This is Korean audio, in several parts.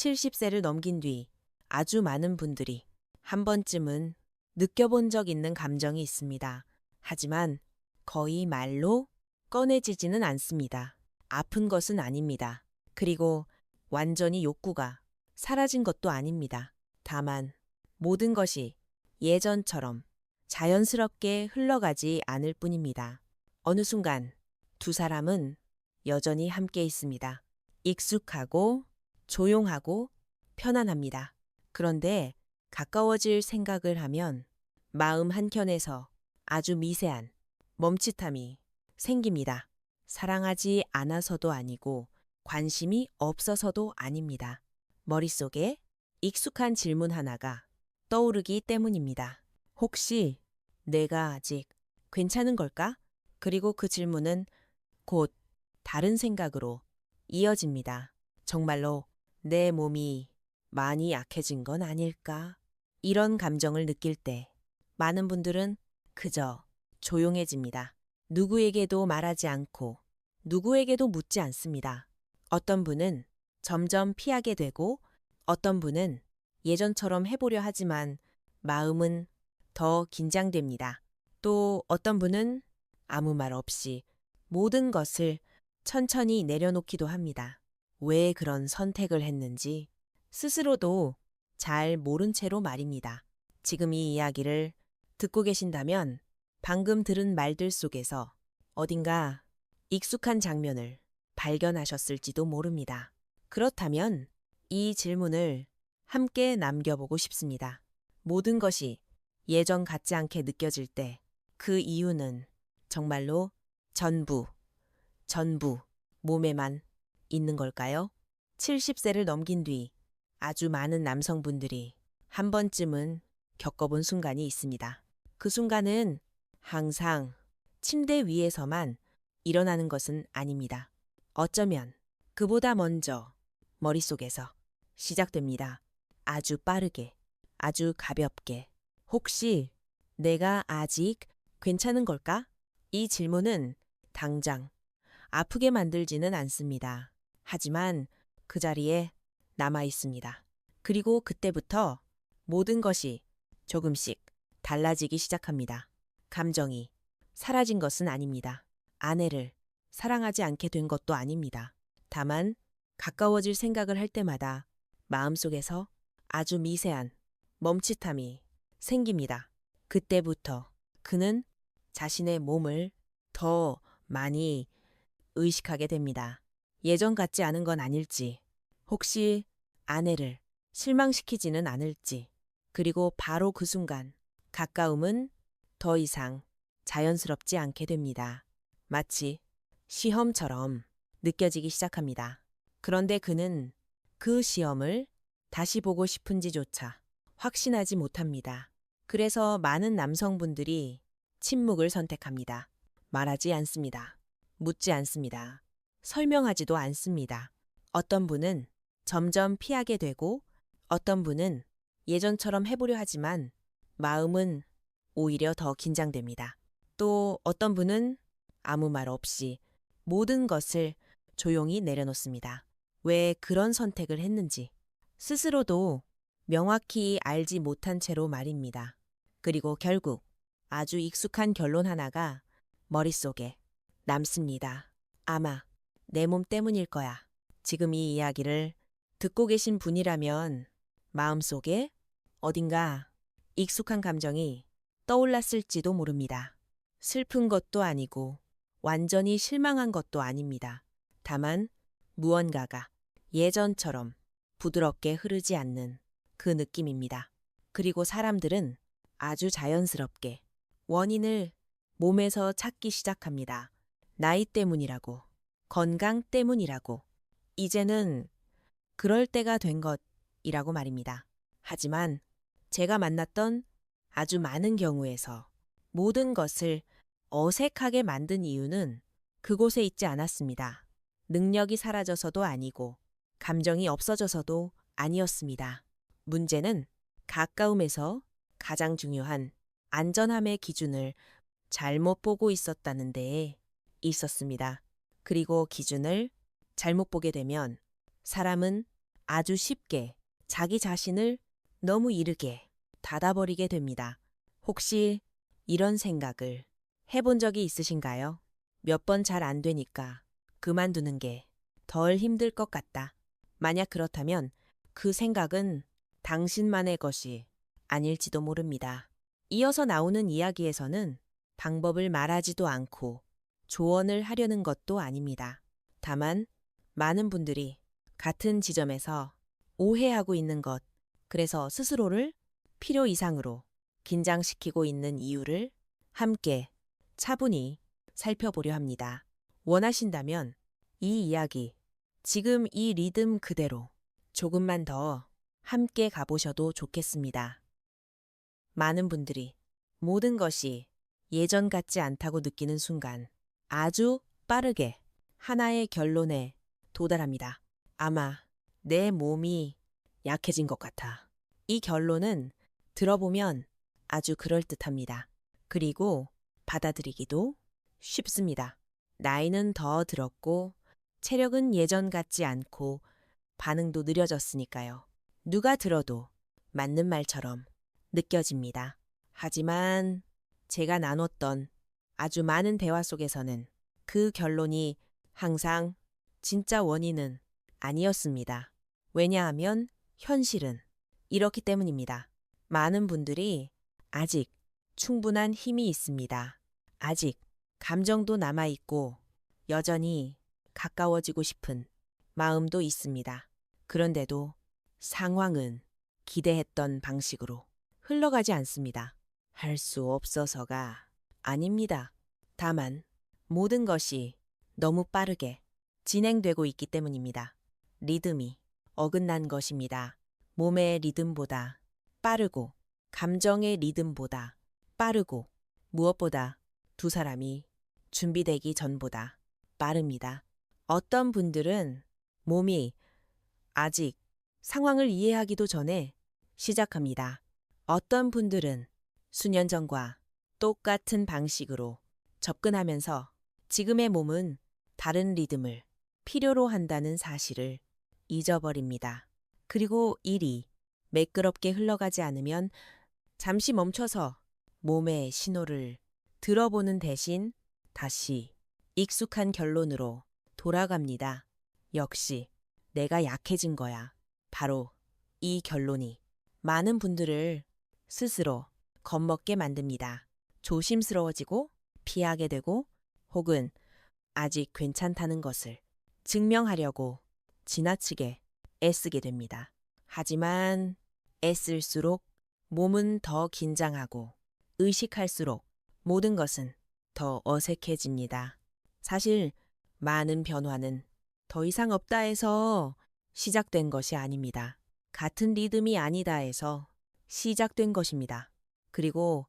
70세를 넘긴 뒤 아주 많은 분들이 한 번쯤은 느껴본 적 있는 감정이 있습니다. 하지만 거의 말로 꺼내지지는 않습니다. 아픈 것은 아닙니다. 그리고 완전히 욕구가 사라진 것도 아닙니다. 다만 모든 것이 예전처럼 자연스럽게 흘러가지 않을 뿐입니다. 어느 순간 두 사람은 여전히 함께 있습니다. 익숙하고 조용하고 편안합니다. 그런데 가까워질 생각을 하면 마음 한켠에서 아주 미세한 멈칫함이 생깁니다. 사랑하지 않아서도 아니고 관심이 없어서도 아닙니다. 머릿속에 익숙한 질문 하나가 떠오르기 때문입니다. 혹시 내가 아직 괜찮은 걸까? 그리고 그 질문은 곧 다른 생각으로 이어집니다. 정말로 내 몸이 많이 약해진 건 아닐까? 이런 감정을 느낄 때 많은 분들은 그저 조용해집니다. 누구에게도 말하지 않고 누구에게도 묻지 않습니다. 어떤 분은 점점 피하게 되고 어떤 분은 예전처럼 해보려 하지만 마음은 더 긴장됩니다. 또 어떤 분은 아무 말 없이 모든 것을 천천히 내려놓기도 합니다. 왜 그런 선택을 했는지 스스로도 잘 모른 채로 말입니다. 지금 이 이야기를 듣고 계신다면 방금 들은 말들 속에서 어딘가 익숙한 장면을 발견하셨을지도 모릅니다. 그렇다면 이 질문을 함께 남겨보고 싶습니다. 모든 것이 예전 같지 않게 느껴질 때 그 이유는 정말로 전부 몸에만 있는 걸까요? 70세를 넘긴 뒤 아주 많은 남성분들이 한 번쯤은 겪어본 순간이 있습니다. 그 순간은 항상 침대 위에서만 일어나는 것은 아닙니다. 어쩌면 그보다 먼저 머릿속에서 시작됩니다. 아주 빠르게, 아주 가볍게. 혹시 내가 아직 괜찮은 걸까? 이 질문은 당장 아프게 만들지는 않습니다. 하지만 그 자리에 남아 있습니다. 그리고 그때부터 모든 것이 조금씩 달라지기 시작합니다. 감정이 사라진 것은 아닙니다. 아내를 사랑하지 않게 된 것도 아닙니다. 다만 가까워질 생각을 할 때마다 마음속에서 아주 미세한 멈칫함이 생깁니다. 그때부터 그는 자신의 몸을 더 많이 의식하게 됩니다. 예전 같지 않은 건 아닐지, 혹시 아내를 실망시키지는 않을지, 그리고 바로 그 순간 가까움은 더 이상 자연스럽지 않게 됩니다. 마치 시험처럼 느껴지기 시작합니다. 그런데 그는 그 시험을 다시 보고 싶은지조차 확신하지 못합니다. 그래서 많은 남성분들이 침묵을 선택합니다. 말하지 않습니다. 묻지 않습니다. 설명하지도 않습니다. 어떤 분은 점점 피하게 되고 어떤 분은 예전처럼 해보려 하지만 마음은 오히려 더 긴장됩니다. 또 어떤 분은 아무 말 없이 모든 것을 조용히 내려놓습니다. 왜 그런 선택을 했는지 스스로도 명확히 알지 못한 채로 말입니다. 그리고 결국 아주 익숙한 결론 하나가 머릿속에 남습니다. 아마 내 몸 때문일 거야. 지금 이 이야기를 듣고 계신 분이라면 마음속에 어딘가 익숙한 감정이 떠올랐을지도 모릅니다. 슬픈 것도 아니고 완전히 실망한 것도 아닙니다. 다만 무언가가 예전처럼 부드럽게 흐르지 않는 그 느낌입니다. 그리고 사람들은 아주 자연스럽게 원인을 몸에서 찾기 시작합니다. 나이 때문이라고, 건강 때문이라고, 이제는 그럴 때가 된 것이라고 말입니다. 하지만 제가 만났던 아주 많은 경우에서 모든 것을 어색하게 만든 이유는 그곳에 있지 않았습니다. 능력이 사라져서도 아니고 감정이 없어져서도 아니었습니다. 문제는 가까움에서 가장 중요한 안전함의 기준을 잘못 보고 있었다는 데에 있었습니다. 그리고 기준을 잘못 보게 되면 사람은 아주 쉽게 자기 자신을 너무 이르게 닫아버리게 됩니다. 혹시 이런 생각을 해본 적이 있으신가요? 몇 번 잘 안 되니까 그만두는 게 덜 힘들 것 같다. 만약 그렇다면 그 생각은 당신만의 것이 아닐지도 모릅니다. 이어서 나오는 이야기에서는 방법을 말하지도 않고 조언을 하려는 것도 아닙니다. 다만 많은 분들이 같은 지점에서 오해하고 있는 것, 그래서 스스로를 필요 이상으로 긴장시키고 있는 이유를 함께 차분히 살펴보려 합니다. 원하신다면 이 이야기, 지금 이 리듬 그대로 조금만 더 함께 가보셔도 좋겠습니다. 많은 분들이 모든 것이 예전 같지 않다고 느끼는 순간 아주 빠르게 하나의 결론에 도달합니다. 아마 내 몸이 약해진 것 같아. 이 결론은 들어보면 아주 그럴듯합니다. 그리고 받아들이기도 쉽습니다. 나이는 더 들었고 체력은 예전 같지 않고 반응도 느려졌으니까요. 누가 들어도 맞는 말처럼 느껴집니다. 하지만 제가 나눴던 아주 많은 대화 속에서는 그 결론이 항상 진짜 원인은 아니었습니다. 왜냐하면 현실은 이렇기 때문입니다. 많은 분들이 아직 충분한 힘이 있습니다. 아직 감정도 남아있고 여전히 가까워지고 싶은 마음도 있습니다. 그런데도 상황은 기대했던 방식으로 흘러가지 않습니다. 할 수 없어서가 아닙니다. 다만 모든 것이 너무 빠르게 진행되고 있기 때문입니다. 리듬이 어긋난 것입니다. 몸의 리듬보다 빠르고 감정의 리듬보다 빠르고 무엇보다 두 사람이 준비되기 전보다 빠릅니다. 어떤 분들은 몸이 아직 상황을 이해하기도 전에 시작합니다. 어떤 분들은 수년 전과 똑같은 방식으로 접근하면서 지금의 몸은 다른 리듬을 필요로 한다는 사실을 잊어버립니다. 그리고 일이 매끄럽게 흘러가지 않으면 잠시 멈춰서 몸의 신호를 들어보는 대신 다시 익숙한 결론으로 돌아갑니다. 역시 내가 약해진 거야. 바로 이 결론이 많은 분들을 스스로 겁먹게 만듭니다. 조심스러워지고 피하게 되고 혹은 아직 괜찮다는 것을 증명하려고 지나치게 애쓰게 됩니다. 하지만 애쓸수록 몸은 더 긴장하고 의식할수록 모든 것은 더 어색해집니다. 사실 많은 변화는 더 이상 없다 해서 시작된 것이 아닙니다. 같은 리듬이 아니다 해서 시작된 것입니다. 그리고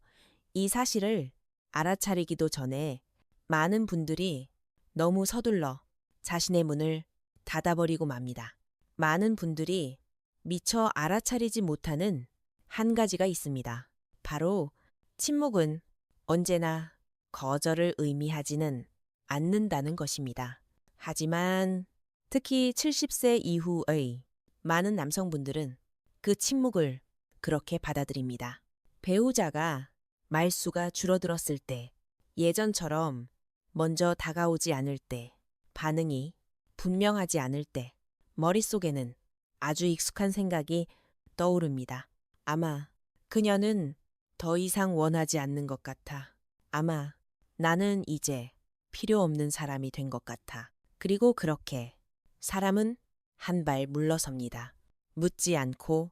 이 사실을 알아차리기도 전에 많은 분들이 너무 서둘러 자신의 문을 닫아버리고 맙니다. 많은 분들이 미처 알아차리지 못하는 한 가지가 있습니다. 바로 침묵은 언제나 거절을 의미하지는 않는다는 것입니다. 하지만 특히 70세 이후의 많은 남성분들은 그 침묵을 그렇게 받아들입니다. 배우자가 말수가 줄어들었을 때, 예전처럼 먼저 다가오지 않을 때, 반응이 분명하지 않을 때, 머릿속에는 아주 익숙한 생각이 떠오릅니다. 아마 그녀는 더 이상 원하지 않는 것 같아. 아마 나는 이제 필요 없는 사람이 된 것 같아. 그리고 그렇게 사람은 한 발 물러섭니다. 묻지 않고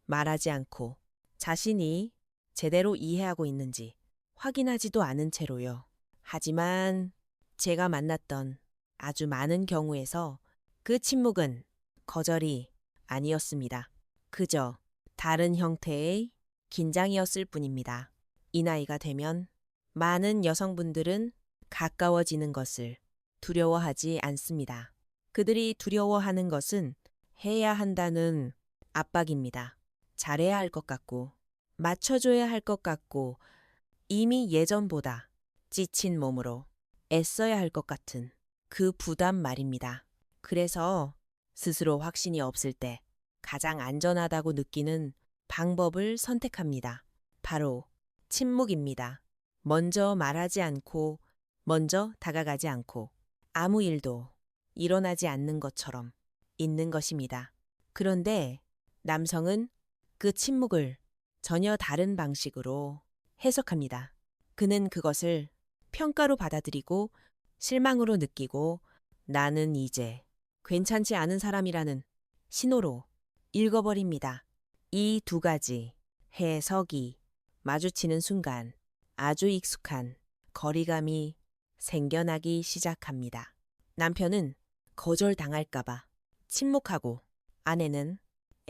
말하지 않고 자신이 제대로 이해하고 있는지 확인하지도 않은 채로요. 하지만 제가 만났던 아주 많은 경우에서 그 침묵은 거절이 아니었습니다. 그저 다른 형태의 긴장이었을 뿐입니다. 이 나이가 되면 많은 여성분들은 가까워지는 것을 두려워하지 않습니다. 그들이 두려워하는 것은 해야 한다는 압박입니다. 잘해야 할 것 같고, 맞춰줘야 할 것 같고, 이미 예전보다 지친 몸으로 애써야 할 것 같은 그 부담 말입니다. 그래서 스스로 확신이 없을 때 가장 안전하다고 느끼는 방법을 선택합니다. 바로 침묵입니다. 먼저 말하지 않고, 먼저 다가가지 않고, 아무 일도 일어나지 않는 것처럼 있는 것입니다. 그런데 남성은 그 침묵을 전혀 다른 방식으로 해석합니다. 그는 그것을 평가로 받아들이고 실망으로 느끼고 나는 이제 괜찮지 않은 사람이라는 신호로 읽어버립니다. 이 두 가지 해석이 마주치는 순간 아주 익숙한 거리감이 생겨나기 시작합니다. 남편은 거절당할까봐 침묵하고 아내는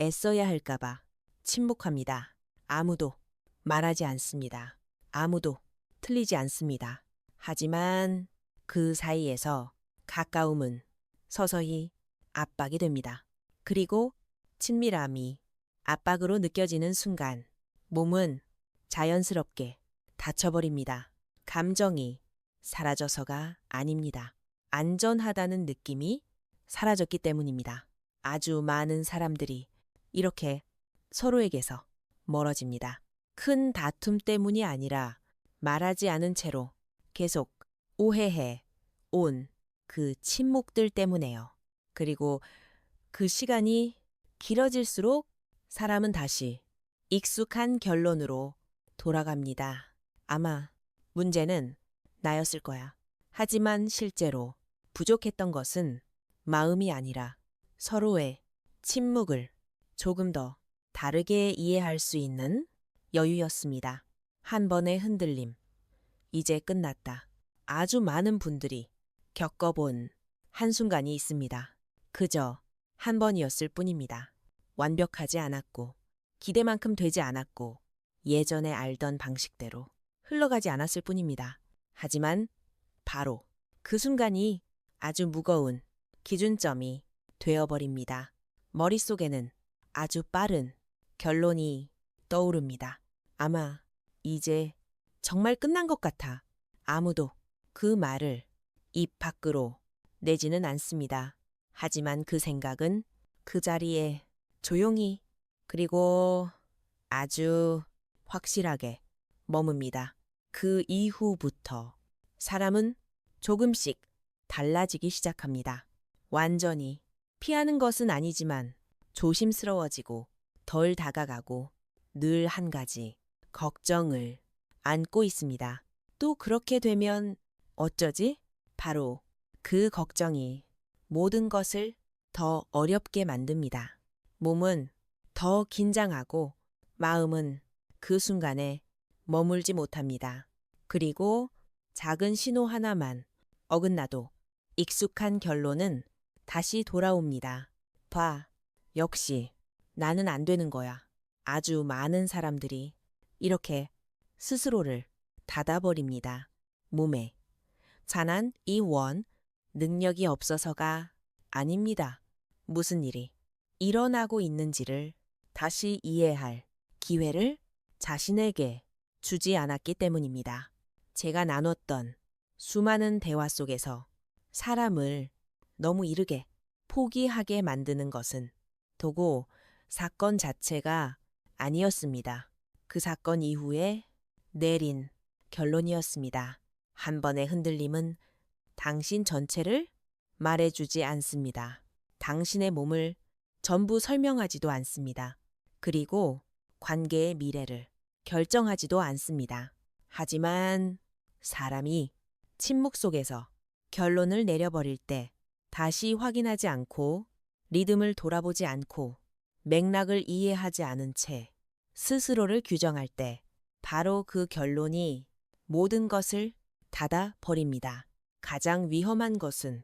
애써야 할까봐 침묵합니다. 아무도 말하지 않습니다. 아무도 틀리지 않습니다. 하지만 그 사이에서 가까움은 서서히 압박이 됩니다. 그리고 친밀함이 압박으로 느껴지는 순간 몸은 자연스럽게 닫혀버립니다. 감정이 사라져서가 아닙니다. 안전하다는 느낌이 사라졌기 때문입니다. 아주 많은 사람들이 이렇게 서로에게서 멀어집니다. 큰 다툼 때문이 아니라 말하지 않은 채로 계속 오해해 온 그 침묵들 때문에요. 그리고 그 시간이 길어질수록 사람은 다시 익숙한 결론으로 돌아갑니다. 아마 문제는 나였을 거야. 하지만 실제로 부족했던 것은 마음이 아니라 서로의 침묵을 조금 더 다르게 이해할 수 있는 여유였습니다. 한 번의 흔들림. 이제 끝났다. 아주 많은 분들이 겪어본 한순간이 있습니다. 그저 한 번이었을 뿐입니다. 완벽하지 않았고, 기대만큼 되지 않았고, 예전에 알던 방식대로 흘러가지 않았을 뿐입니다. 하지만 바로 그 순간이 아주 무거운 기준점이 되어버립니다. 머릿속에는 아주 빠른 결론이 떠오릅니다. 아마 이제 정말 끝난 것 같아. 아무도 그 말을 입 밖으로 내지는 않습니다. 하지만 그 생각은 그 자리에 조용히 그리고 아주 확실하게 머뭅니다. 그 이후부터 사람은 조금씩 달라지기 시작합니다. 완전히 피하는 것은 아니지만 조심스러워지고 덜 다가가고 늘 한 가지 걱정을 안고 있습니다. 또 그렇게 되면 어쩌지? 바로 그 걱정이 모든 것을 더 어렵게 만듭니다. 몸은 더 긴장하고 마음은 그 순간에 머물지 못합니다. 그리고 작은 신호 하나만 어긋나도 익숙한 결론은 다시 돌아옵니다. 봐, 역시 나는 안 되는 거야. 아주 많은 사람들이 이렇게 스스로를 닫아버립니다. 몸에 잔한 이 원, 능력이 없어서가 아닙니다. 무슨 일이 일어나고 있는지를 다시 이해할 기회를 자신에게 주지 않았기 때문입니다. 제가 나눴던 수많은 대화 속에서 사람을 너무 이르게 포기하게 만드는 것은 도고 사건 자체가 아니었습니다. 그 사건 이후에 내린 결론이었습니다. 한 번의 흔들림은 당신 전체를 말해주지 않습니다. 당신의 몸을 전부 설명하지도 않습니다. 그리고 관계의 미래를 결정하지도 않습니다. 하지만 사람이 침묵 속에서 결론을 내려버릴 때 다시 확인하지 않고 리듬을 돌아보지 않고 맥락을 이해하지 않은 채 스스로를 규정할 때 바로 그 결론이 모든 것을 닫아 버립니다. 가장 위험한 것은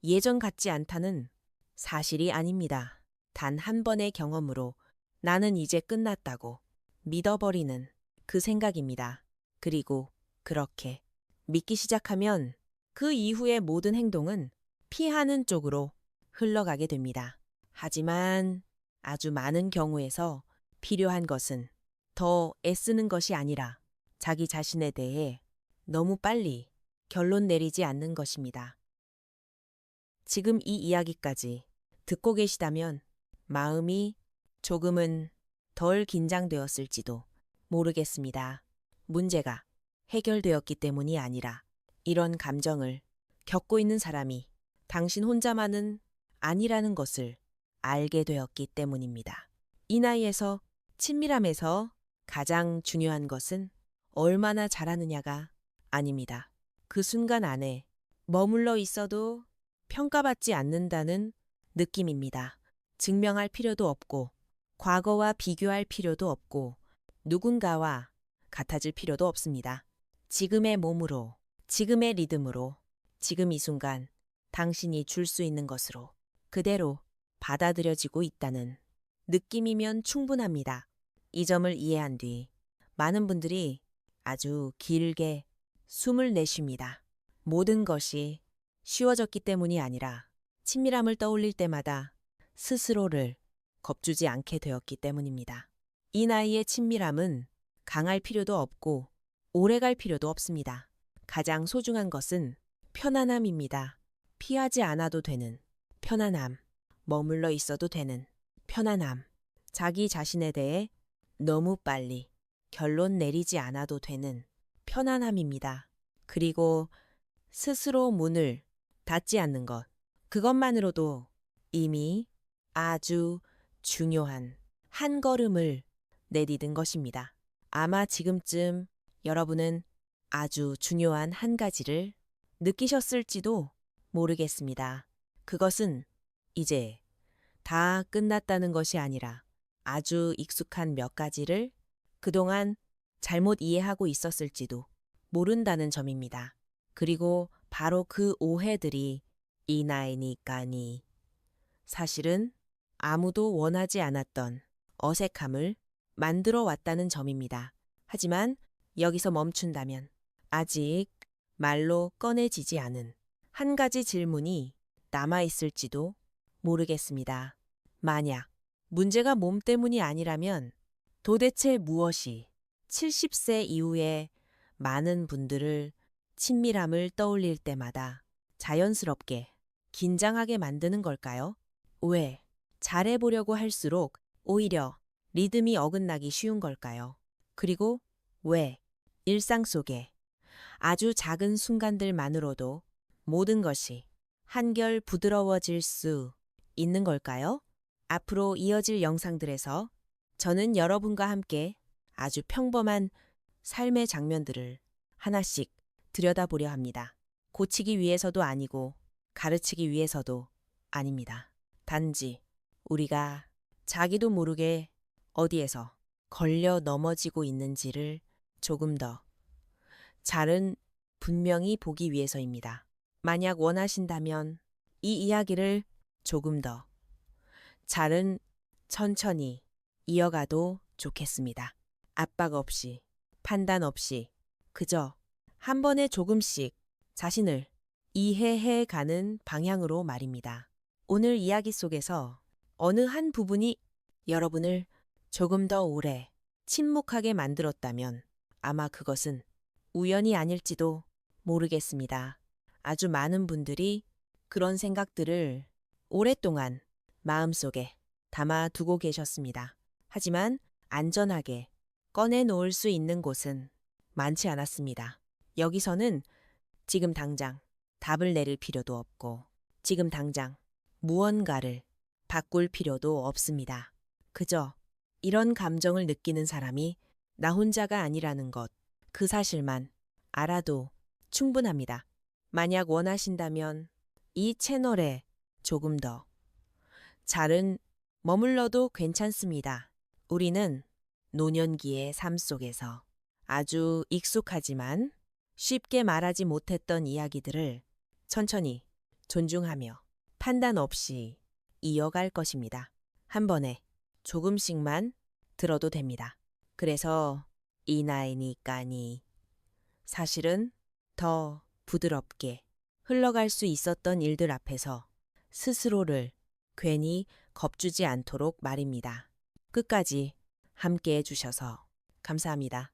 예전 같지 않다는 사실이 아닙니다. 단 한 번의 경험으로 나는 이제 끝났다고 믿어버리는 그 생각입니다. 그리고 그렇게 믿기 시작하면 그 이후의 모든 행동은 피하는 쪽으로 흘러가게 됩니다. 하지만 아주 많은 경우에서 필요한 것은 더 애쓰는 것이 아니라 자기 자신에 대해 너무 빨리 결론 내리지 않는 것입니다. 지금 이 이야기까지 듣고 계시다면 마음이 조금은 덜 긴장되었을지도 모르겠습니다. 문제가 해결되었기 때문이 아니라 이런 감정을 겪고 있는 사람이 당신 혼자만은 아니라는 것을 알게 되었기 때문입니다. 이 나이에서 친밀함에서 가장 중요한 것은 얼마나 잘하느냐가 아닙니다. 그 순간 안에 머물러 있어도 평가받지 않는다는 느낌입니다. 증명할 필요도 없고, 과거와 비교할 필요도 없고, 누군가와 같아질 필요도 없습니다. 지금의 몸으로, 지금의 리듬으로, 지금 이 순간 당신이 줄 수 있는 것으로 그대로 받아들여지고 있다는 느낌이면 충분합니다. 이 점을 이해한 뒤 많은 분들이 아주 길게 숨을 내쉽니다. 모든 것이 쉬워졌기 때문이 아니라 친밀함을 떠올릴 때마다 스스로를 겁주지 않게 되었기 때문입니다. 이 나이의 친밀함은 강할 필요도 없고 오래 갈 필요도 없습니다. 가장 소중한 것은 편안함입니다. 피하지 않아도 되는 편안함, 머물러 있어도 되는 편안함, 자기 자신에 대해 너무 빨리 결론 내리지 않아도 되는 편안함입니다. 그리고 스스로 문을 닫지 않는 것, 그것만으로도 이미 아주 중요한 한 걸음을 내디딘 것입니다. 아마 지금쯤 여러분은 아주 중요한 한 가지를 느끼셨을지도 모르겠습니다. 그것은 이제 다 끝났다는 것이 아니라 아주 익숙한 몇 가지를 그동안 잘못 이해하고 있었을지도 모른다는 점입니다. 그리고 바로 그 오해들이 이 나이니까니 사실은 아무도 원하지 않았던 어색함을 만들어 왔다는 점입니다. 하지만 여기서 멈춘다면 아직 말로 꺼내지지 않은 한 가지 질문이 남아있을지도 모르겠습니다. 만약 문제가 몸 때문이 아니라면 도대체 무엇이 70세 이후에 많은 분들을 친밀함을 떠올릴 때마다 자연스럽게 긴장하게 만드는 걸까요? 왜 잘해보려고 할수록 오히려 리듬이 어긋나기 쉬운 걸까요? 그리고 왜 일상 속에 아주 작은 순간들만으로도 모든 것이 한결 부드러워질 수 있는 걸까요? 앞으로 이어질 영상들에서 저는 여러분과 함께 아주 평범한 삶의 장면들을 하나씩 들여다보려 합니다. 고치기 위해서도 아니고 가르치기 위해서도 아닙니다. 단지 우리가 자기도 모르게 어디에서 걸려 넘어지고 있는지를 조금 더 잘은 분명히 보기 위해서입니다. 만약 원하신다면 이 이야기를 조금 더 잘은 천천히 이어가도 좋겠습니다. 압박 없이, 판단 없이 그저 한 번에 조금씩 자신을 이해해 가는 방향으로 말입니다. 오늘 이야기 속에서 어느 한 부분이 여러분을 조금 더 오래 침묵하게 만들었다면 아마 그것은 우연이 아닐지도 모르겠습니다. 아주 많은 분들이 그런 생각들을 오랫동안 마음속에 담아두고 계셨습니다. 하지만 안전하게 꺼내놓을 수 있는 곳은 많지 않았습니다. 여기서는 지금 당장 답을 내릴 필요도 없고 지금 당장 무언가를 바꿀 필요도 없습니다. 그저 이런 감정을 느끼는 사람이 나 혼자가 아니라는 것, 그 사실만 알아도 충분합니다. 만약 원하신다면 이 채널에 조금 더 잘은 머물러도 괜찮습니다. 우리는 노년기의 삶 속에서 아주 익숙하지만 쉽게 말하지 못했던 이야기들을 천천히 존중하며 판단 없이 이어갈 것입니다. 한 번에 조금씩만 들어도 됩니다. 그래서 이 나이니까니 사실은 더 부드럽게 흘러갈 수 있었던 일들 앞에서 스스로를 괜히 겁주지 않도록 말입니다. 끝까지 함께 해주셔서 감사합니다.